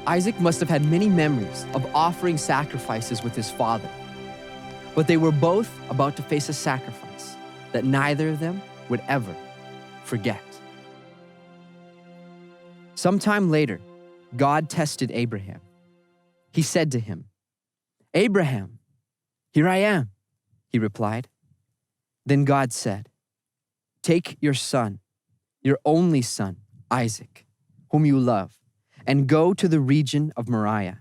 Isaac must have had many memories of offering sacrifices with his father, but they were both about to face a sacrifice that neither of them would ever forget. Sometime later, God tested Abraham. He said to him, "Abraham, here I am," he replied. Then God said, "Take your son, your only son, Isaac, whom you love, and go to the region of Moriah.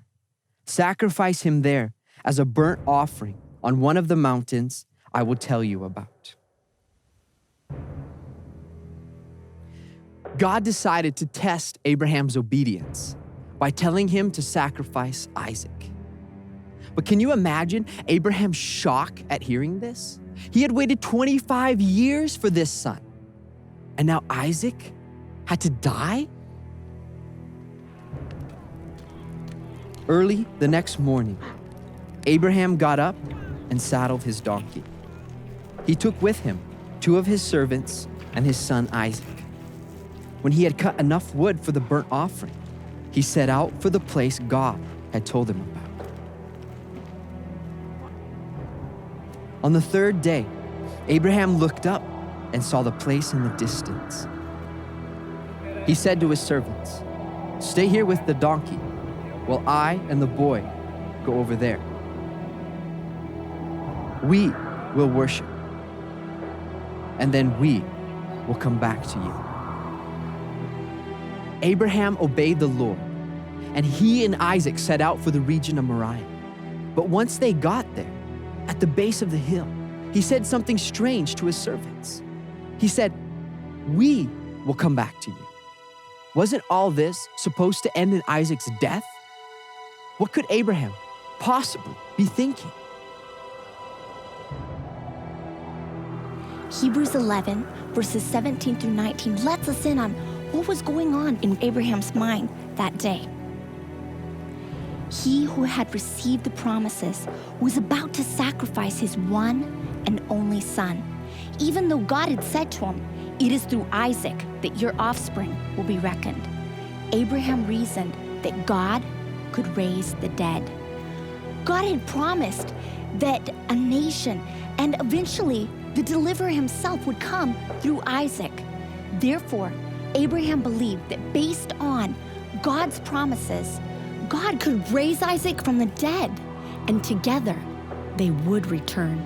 Sacrifice him there as a burnt offering on one of the mountains I will tell you about." God decided to test Abraham's obedience by telling him to sacrifice Isaac. But can you imagine Abraham's shock at hearing this? He had waited 25 years for this son, and now Isaac had to die? Early the next morning, Abraham got up and saddled his donkey. He took with him 2 of his servants and his son Isaac. When he had cut enough wood for the burnt offering, he set out for the place God had told him about. On the 3rd day, Abraham looked up and saw the place in the distance. He said to his servants, "Stay here with the donkey, while I and the boy go over there. We will worship, and then we will come back to you." Abraham obeyed the Lord, and he and Isaac set out for the region of Moriah. But once they got there, at the base of the hill, he said something strange to his servants. He said, "We will come back to you." Wasn't all this supposed to end in Isaac's death? What could Abraham possibly be thinking? Hebrews 11, verses 17 through 19 lets us in on what was going on in Abraham's mind that day. He who had received the promises was about to sacrifice his one and only son, even though God had said to him, "It is through Isaac that your offspring will be reckoned." Abraham reasoned that God could raise the dead. God had promised that a nation and eventually the deliverer himself would come through Isaac. Therefore, Abraham believed that based on God's promises, God could raise Isaac from the dead, and together they would return